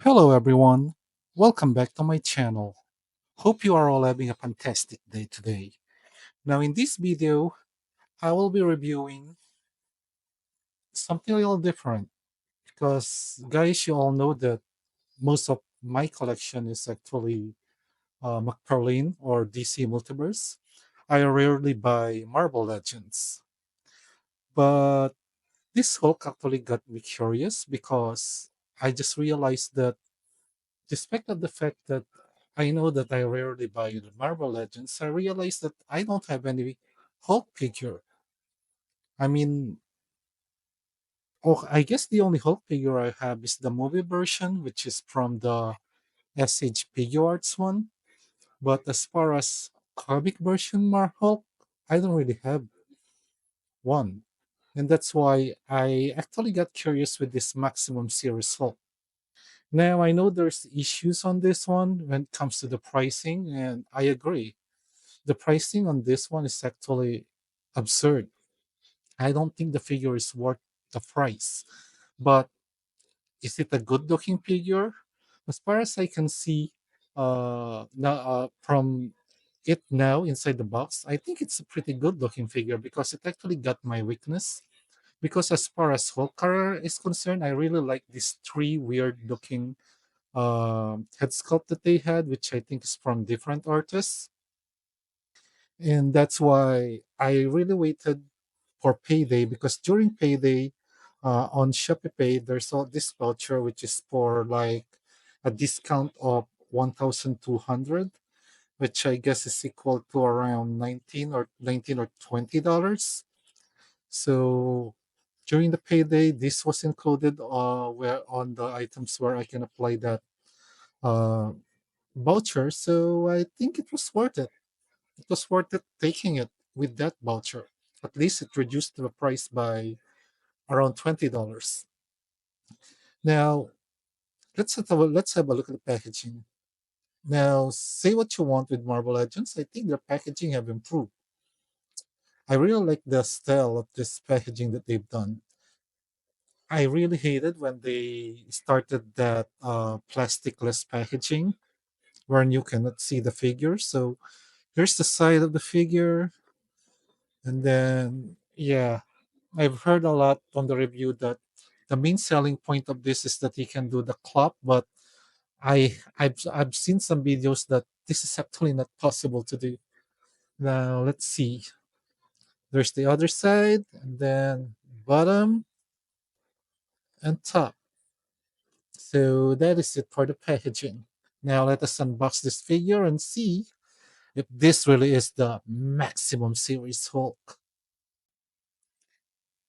Hello everyone, welcome back to my channel. Hope you are all having a fantastic day today. Now in this video, I will be reviewing something a little different because guys, you all know that most of my collection is actually McFarlane or DC Multiverse. I rarely buy Marvel Legends, but this Hulk actually got me curious because I just realized that despite of the fact that I know that I rarely buy the Marvel Legends, I realized that I don't have any Hulk figure. I mean, oh, I guess the only Hulk figure I have is the movie version, which is from the SH Figure Arts one. But as far as comic version Mar Hulk, I don't really have one. And that's why I actually got curious with this Maximum Series Hulk. Now I know there's issues on this one when it comes to the pricing, and I agree. The pricing on this one is actually absurd. I don't think the figure is worth the price. But is it a good looking figure? As far as I can see, now, from it now inside the box, I think it's a pretty good looking figure because it actually got my weakness. Because as far as Hulker is concerned, I really like these three weird looking head sculpt that they had, which I think is from different artists. And that's why I really waited for payday because during payday on Shopee Pay, there's all this voucher which is for like a discount of 1,200, which I guess is equal to around 19 or $20. So during the payday, this was included where on the items where I can apply that uh, voucher. So I think it was worth it. It was worth it taking it with that voucher. At least it reduced the price by around $20. Now let's have a look at the packaging. Now, say what you want with Marble Legends. I think their packaging have improved. I really like the style of this packaging that they've done. I really hated when they started that plasticless packaging wherein you cannot see the figure. So here's the side of the figure, and then yeah, I've heard a lot on the review that the main selling point of this is that you can do the clap, but I've seen some videos that this is actually not possible to do. Now let's see. There's the other side, and then bottom and top. So that is it for the packaging. Now let us unbox this figure and see if this really is the Maximum Series Hulk.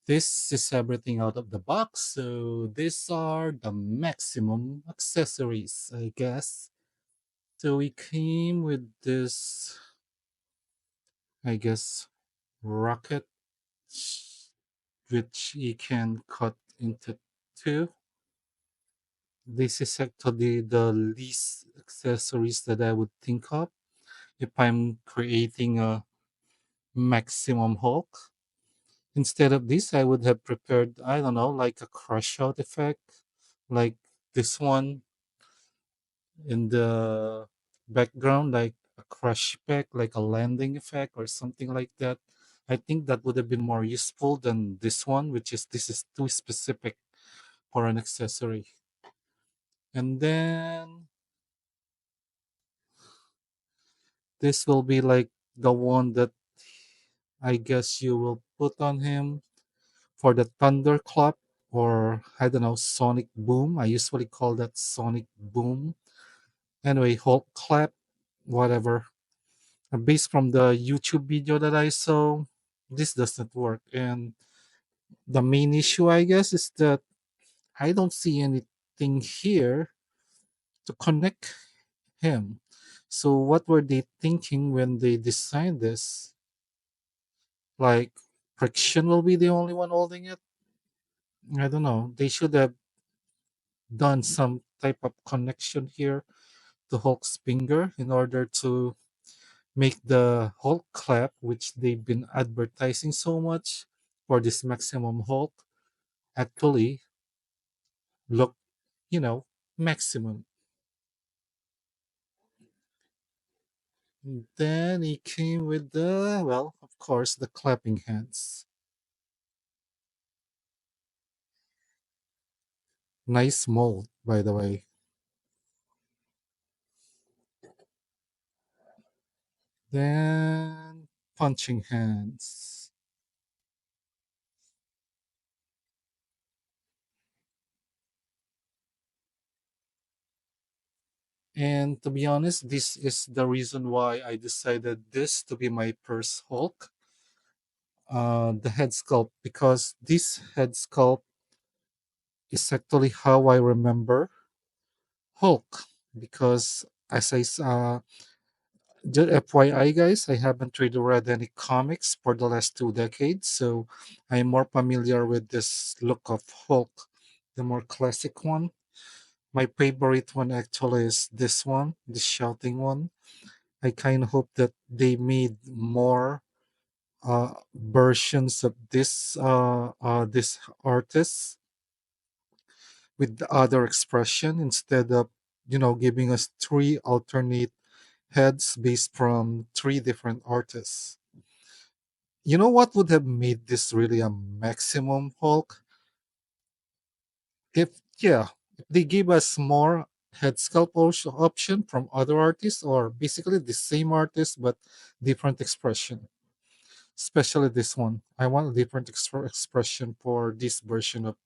This is everything out of the box. So these are the maximum accessories, I guess. So we came with this, I guess, rocket, which you can cut into two. This is actually the least accessories that I would think of if I'm creating a maximum Hulk. Instead of this, I would have prepared, I don't know, like a crush out effect, like this one in the background, like a crush effect, like a landing effect or something like that. I think that would have been more useful than this one, which is this is too specific for an accessory. And then this will be like the one that I guess you will put on him for the thunderclap, or I don't know, sonic boom. I usually call that sonic boom. Anyway, Hulk clap, whatever. Based from the YouTube video that I saw, this doesn't work. And the main issue, I guess, is that I don't see anything here to connect him. So, what were they thinking when they designed this? Like, friction will be the only one holding it? I don't know. They should have done some type of connection here to Hulk's finger in order to make the Hulk clap, which they've been advertising so much for this Maximum Hulk, actually look, you know. maximum. Then he came with the, well, of course, the clapping hands. Nice mold, by the way. Then punching hands. And to be honest, this is the reason why I decided this to be my first Hulk, the head sculpt, because this head sculpt is actually how I remember Hulk. Because as I just FYI, guys, I haven't really read any comics for the last 2 decades, so I'm more familiar with this look of Hulk, the more classic one. My favorite one actually is this one, the shouting one. I kind of hope that they made more versions of this artist with the other expression instead of giving us three alternate heads based from three different artists. You know what would have made this really a maximum Hulk? If, yeah, if they gave us more head sculpt option from other artists, or basically the same artist but different expression. Especially this one. I want a different expression for this version of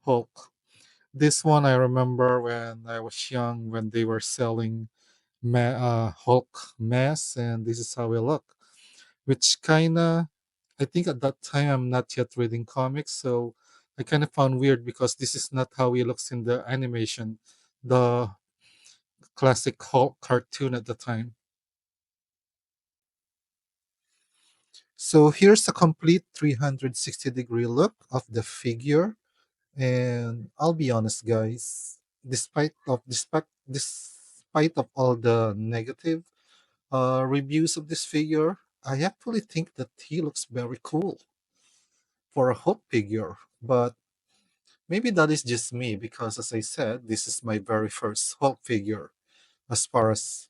Hulk. This one I remember when I was young when they were selling Hulk mask, and this is how it look. Which kinda, I think at that time I'm not yet reading comics, so I kind of found weird because this is not how he looks in the animation, the classic Hulk cartoon at the time. So here's a complete 360-degree look of the figure. And I'll be honest, guys, despite of all the negative reviews of this figure, I actually think that he looks very cool for a Hulk figure. But maybe that is just me because, as I said, this is my very first Hulk figure as far as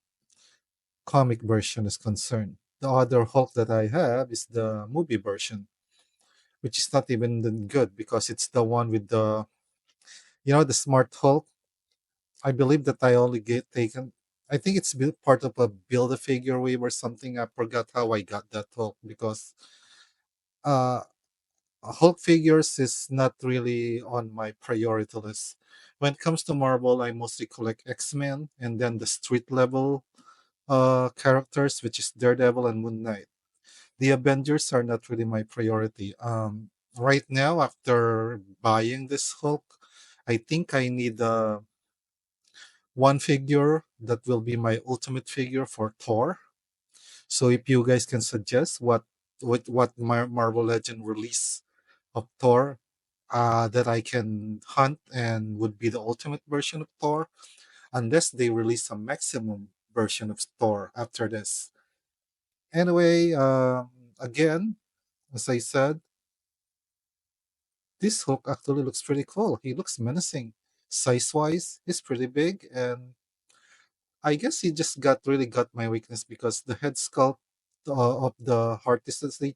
comic version is concerned. The other Hulk that I have is the movie version, which is not even that good because it's the one with the Smart Hulk. I believe that I only get taken. I think it's part of a build a figure wave or something. I forgot how I got that Hulk because uh, Hulk figures is not really on my priority list. When it comes to Marvel, I mostly collect X Men and then the street level characters, which is Daredevil and Moon Knight. The Avengers are not really my priority. Right now, after buying this Hulk, I think I need one figure that will be my ultimate figure for Thor. So if you guys can suggest what Marvel Legend release of Thor that I can hunt and would be the ultimate version of Thor, unless they release a maximum version of Thor after this. Anyway, again, as I said, this Hulk actually looks pretty cool. He looks menacing. Size wise, he's pretty big, and I guess he just really got my weakness because the head sculpt of the artists that they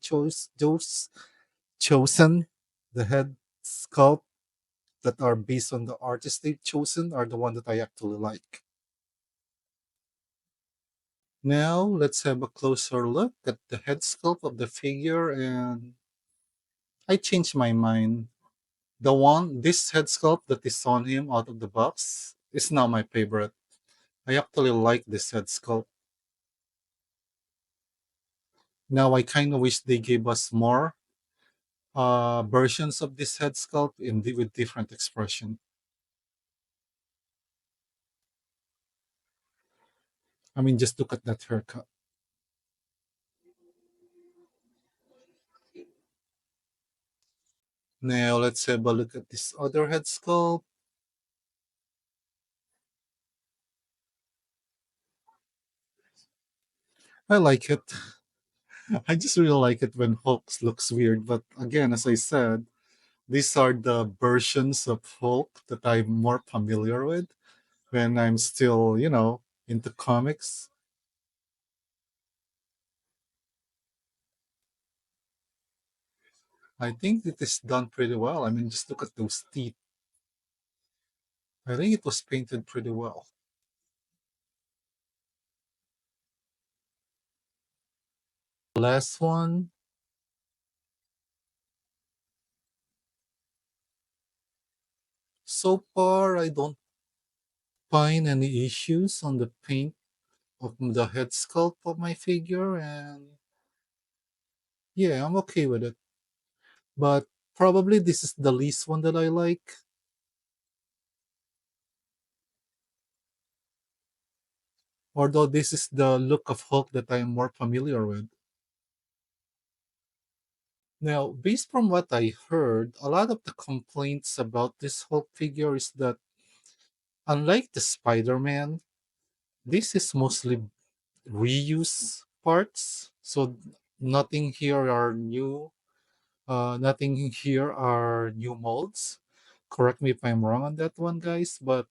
chosen, the head sculpt that are based on the artists they've chosen are the one that I actually like. Now let's have a closer look at the head sculpt of the figure, and I changed my mind. This head sculpt that is on him out of the box is now my favorite. I actually like this head sculpt. Now I kind of wish they gave us more versions of this head sculpt with different expression. I mean, just look at that haircut. Now let's have a look at this other head sculpt. I like it. I just really like it when Hulk looks weird. But again, as I said, These are the versions of Hulk that I'm more familiar with when I'm still, into comics. I think it is done pretty well. I mean, just look at those teeth. I think it was painted pretty well. Last one, so far, I don't find any issues on the paint of the head sculpt of my figure, and yeah, I'm okay with it. But probably this is the least one that I like. Although this is the look of Hulk that I'm more familiar with. Now, based from what I heard, a lot of the complaints about this Hulk figure is that, unlike the Spider Man, this is mostly reuse parts. So nothing here are new. Nothing here are new molds. Correct me if I'm wrong on that one, guys. But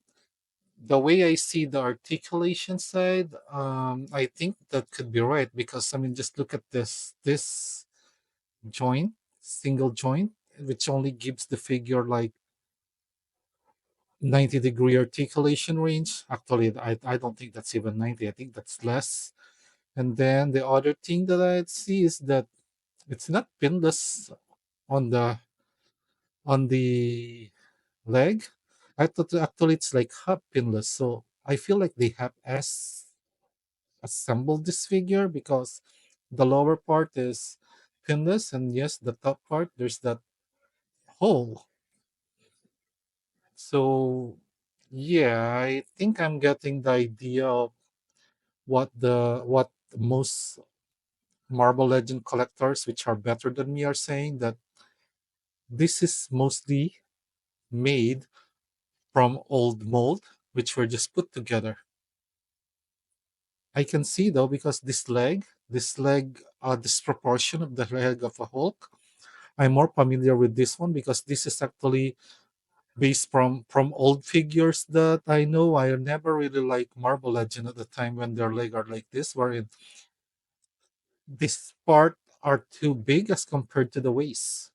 the way I see the articulation side, I think that could be right because I mean, just look at this joint, single joint, which only gives the figure like 90-degree articulation range. Actually, I don't think that's even 90. I think that's less. And then the other thing that I see is that it's not pinless on the leg. I thought actually it's like half pinless. So I feel like they have assembled this figure because the lower part is pinless, and yes, the top part there's that hole. So yeah, I think I'm getting the idea of what most Marble Legend collectors, which are better than me, are saying that this is mostly made from old mold, which were just put together. I can see though because this proportion of the leg of a Hulk, I'm more familiar with this one because this is actually based from old figures that I know. I never really like Marble Legend at the time when their leg are like this, wherein this part are too big as compared to the waist.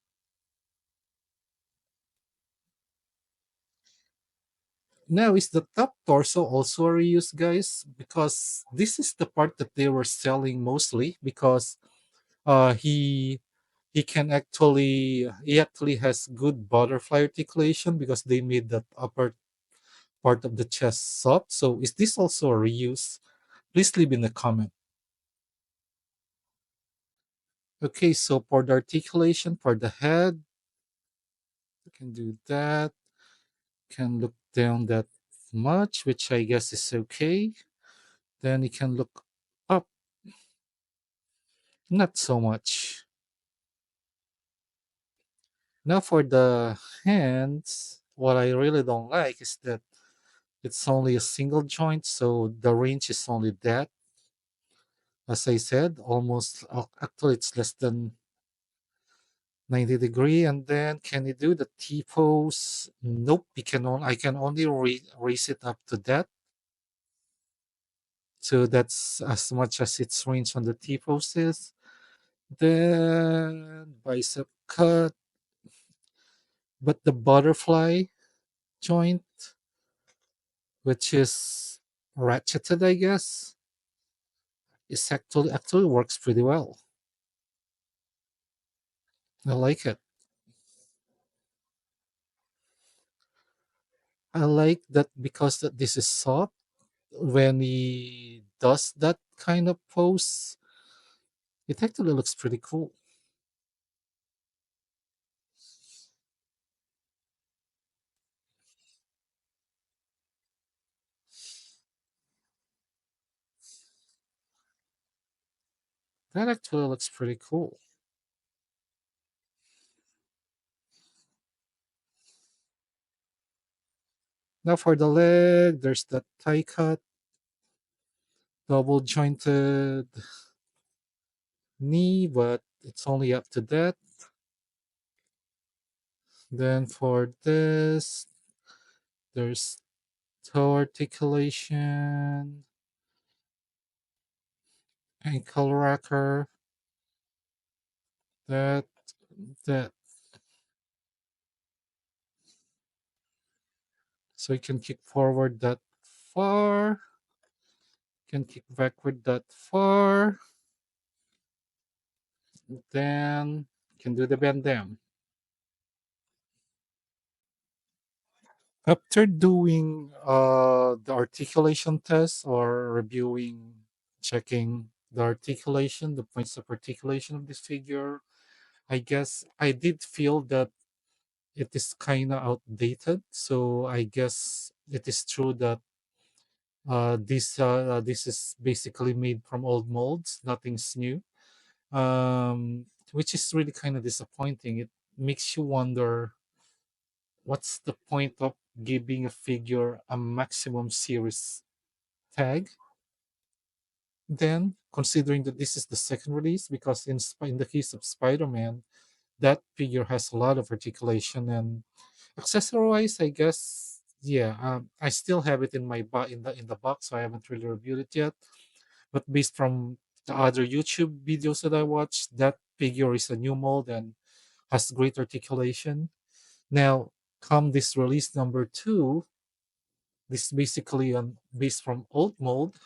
Now, is the top torso also a reuse, guys? Because this is the part that they were selling mostly because uh he he actually has good butterfly articulation because they made that upper part of the chest soft. So is this also a reuse? Please leave in the comment. Okay, so for the articulation for the head, you can do that. Can look down that much, which I guess is okay. Then you can look up, not so much. Now for the hands, what I really don't like is that it's only a single joint, so the range is only that. As I said, almost actually it's less than 90-degree. And then can you do the T pose? Nope, you can only I can only raise it up to that. So that's as much as its range on the T pose is. Then bicep cut, but the butterfly joint, which is ratcheted, I guess, is actually works pretty well. I like it. I like that because that this is soft. When he does that kind of pose, it actually looks pretty cool. That actually looks pretty cool. Now for the leg, there's that tie cut, double jointed knee, but it's only up to that. Then for this, there's toe articulation, ankle rocker, that, that. So you can kick forward that far, can kick backward that far, then can do the bend down. After doing the articulation test or reviewing, checking the articulation, the points of articulation of this figure, I guess I did feel that it is kind of outdated. So I guess it is true that this is basically made from old molds, nothing's new, which is really kind of disappointing. It makes you wonder what's the point of giving a figure a maximum series tag then, considering that this is the second release, because in the case of Spider-Man, that figure has a lot of articulation and accessory wise, I guess, yeah, I still have it in my in the box, so I haven't really reviewed it yet. But based from the other YouTube videos that I watched, that figure is a new mold and has great articulation. Now, come this release number two, this is basically based from old mold.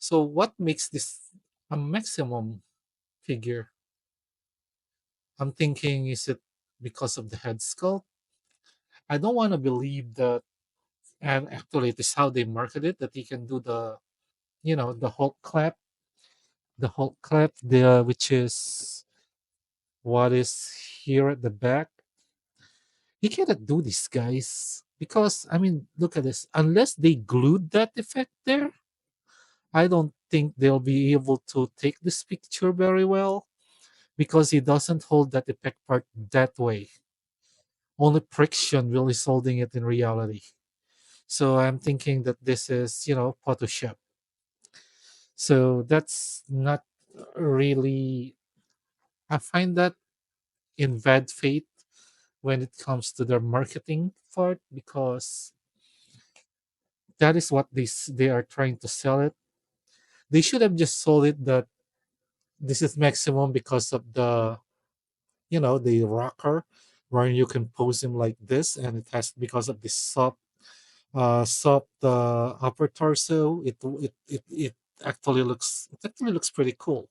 So what makes this a maximum figure? I'm thinking, is it because of the head sculpt? I don't want to believe that, and actually it is how they market it, that he can do the the Hulk clap, which is what is here at the back. He cannot do this, guys, because I mean, look at this. Unless they glued that effect there, I don't think they'll be able to take this picture very well because he doesn't hold that effect part that way. Only friction really is holding it in reality. So I'm thinking that this is, Photoshop. So that's not really, I find that in bad faith when it comes to their marketing part because that is what they are trying to sell it. They should have just sold it that this is maximum because of the rocker where you can pose him like this and it has because of this soft upper torso. It actually looks pretty cool.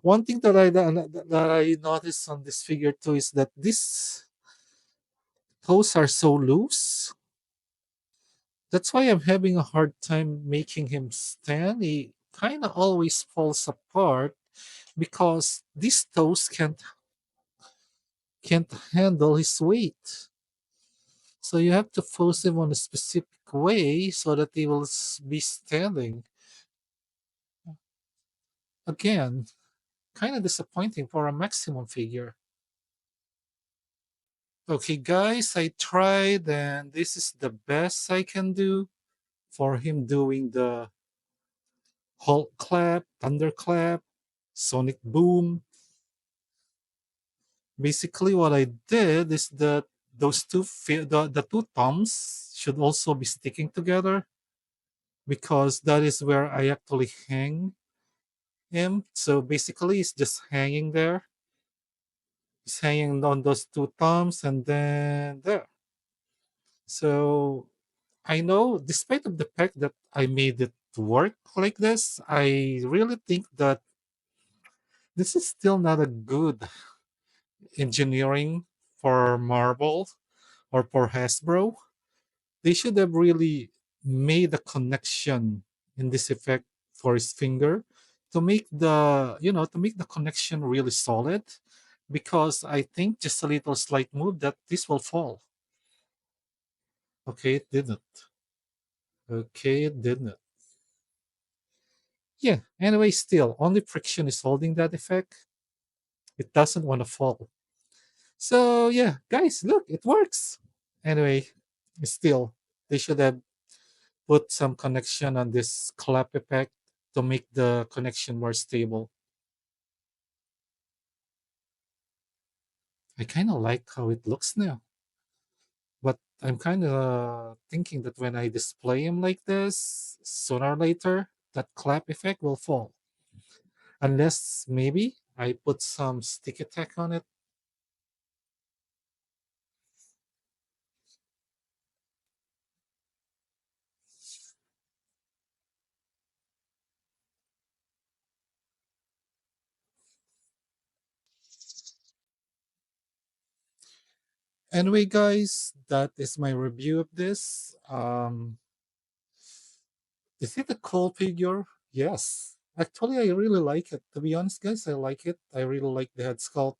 One thing that I noticed on this figure too is that these toes are so loose. That's why I'm having a hard time making him stand. He kind of always falls apart because these toes can't handle his weight. So you have to force him on a specific way so that he will be standing. Again, kind of disappointing for a maximum figure. Okay, guys, I tried, and this is the best I can do for him doing the Hulk clap, thunder clap, sonic boom. Basically, what I did is that those the two thumbs should also be sticking together because that is where I actually hang him. So basically, it's just hanging there. It's hanging on those two thumbs and then there. So I know, despite of the fact that I made it work like this, I really think that this is still not a good engineering for Marvel or for Hasbro. They should have really made a connection in this effect for his finger to make the connection really solid because I think just a little slight move that this will fall. Okay, it didn't. Okay, it didn't. Yeah, anyway, still, only friction is holding that effect. It doesn't want to fall. So, yeah, guys, look, it works. Anyway, still, they should have put some connection on this clap effect to make the connection more stable. I kind of like how it looks now. But I'm kind of thinking that when I display him like this, sooner or later, that clap effect will fall. Unless maybe I put some sticky tack on it. Anyway, guys, that is my review of this. Is it a cool figure? Yes. Actually, I really like it. To be honest, guys, I like it. I really like the head sculpt.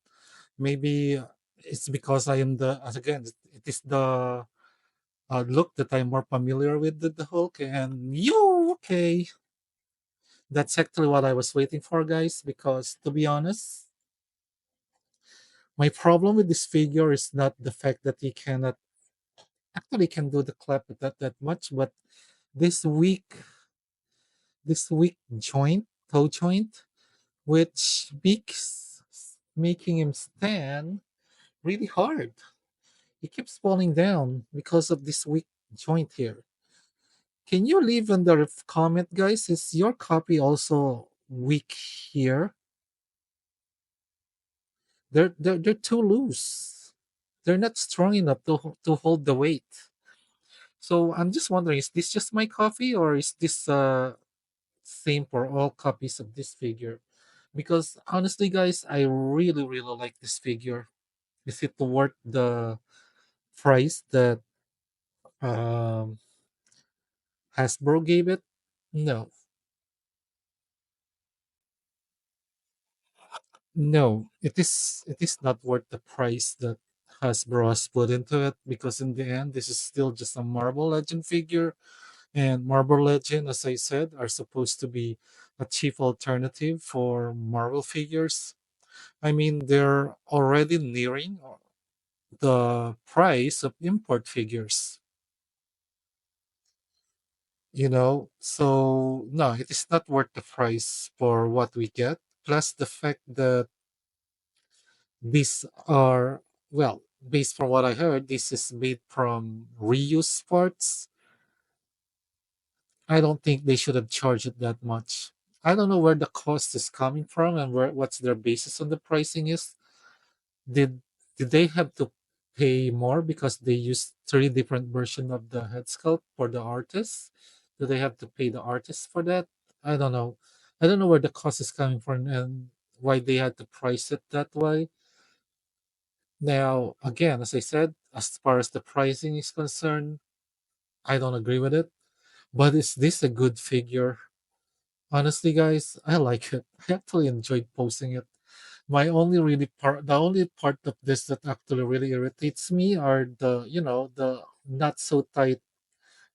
Maybe it's because I am the, as again, it is the look that I'm more familiar with the Hulk. And you, okay. That's actually what I was waiting for, guys, because to be honest, my problem with this figure is not the fact that he cannot actually can do the clap that much, but this weak this weak joint, toe joint, which makes making him stand really hard. He keeps falling down because of this weak joint here. Can you leave in the comment, guys? Is your copy also weak here? They're too loose. They're not strong enough to hold the weight. So I'm just wondering, is this just my copy or is this same for all copies of this figure? Because honestly, guys, I really really like this figure. Is it worth the price that um, Hasbro gave it? No, no, it is not worth the price that Hasbro has put into it because in the end, this is still just a Marvel Legend figure, and Marvel Legend, as I said, are supposed to be a cheap alternative for Marvel figures. I mean, they're already nearing the price of import figures, so no, it is not worth the price for what we get. Plus the fact that these are, well, based from what I heard, this is made from reused parts. I don't think they should have charged it that much. I don't know where the cost is coming from and what's their basis on the pricing is. Did did they have to pay more because they used three different versions of the head sculpt for the artists? Do they have to pay the artists for that? I don't know. I don't know where the cost is coming from and why they had to price it that way. Now, again, as I said, as far as the pricing is concerned, I don't agree with it. But is this a good figure? Honestly, guys, I like it. I actually enjoyed posting it. The only part of this that actually really irritates me are the not so tight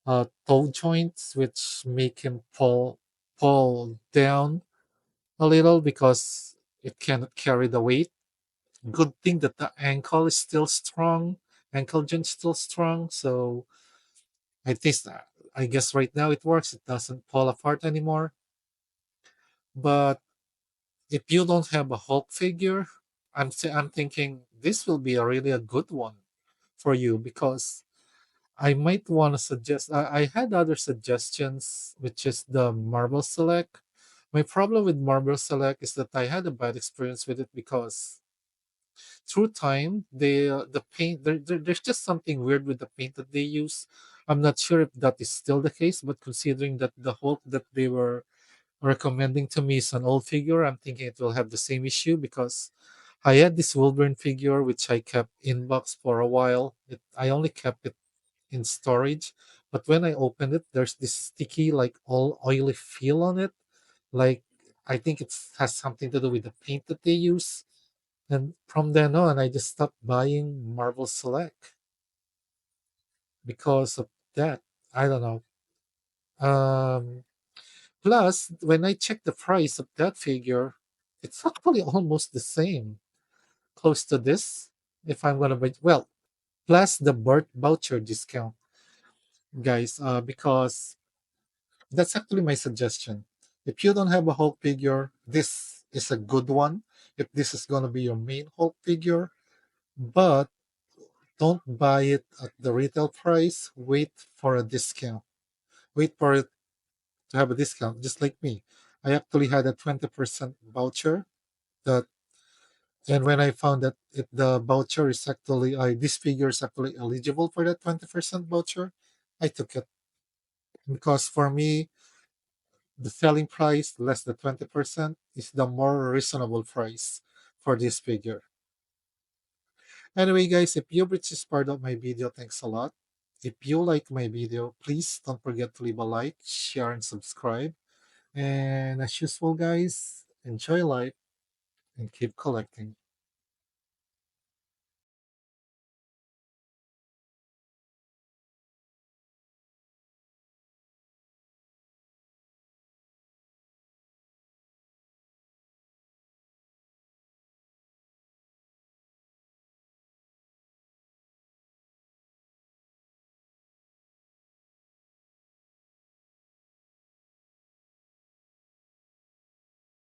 toe joints, which make him fall down a little because it cannot carry the weight. Good thing that the ankle is still strong, ankle joint still strong. So I think I guess right now it works. It doesn't fall apart anymore. But if you don't have a Hulk figure, I'm thinking this will be a good one for you because I might want to suggest. I had other suggestions, which is the Marble Select. My problem with Marble Select is that I had a bad experience with it because through time, the paint there's just something weird with the paint that they use. I'm not sure if that is still the case, but considering that the Hulk that they were recommending to me is an old figure, I'm thinking it will have the same issue because I had this Wolverine figure which I kept in box for a while. I only kept it in storage, but when I opened it, there's this sticky, like all oily feel on it. Like I think it has something to do with the paint that they use. And from then on, I just stopped buying Marvel Select because of that. I don't know. Um, Plus, when I check the price of that figure, it's actually almost the same, close to this. If I'm gonna buy, well, plus the birth voucher discount, guys. Because that's actually my suggestion. If you don't have a Hulk figure, this is a good one. If this is gonna be your main Hulk figure, But don't buy it at the retail price. Wait for a discount. Wait for it to have a discount, just like me. I actually had a 20% voucher that, and when I found that the voucher is actually, this figure is actually eligible for that 20% voucher, I took it. Because for me, the selling price less than 20% is the more reasonable price for this figure. Anyway, guys, if you reached this part of my video, thanks a lot. If you like my video, please don't forget to leave a like, share, and subscribe. And as usual, guys, enjoy life and keep collecting.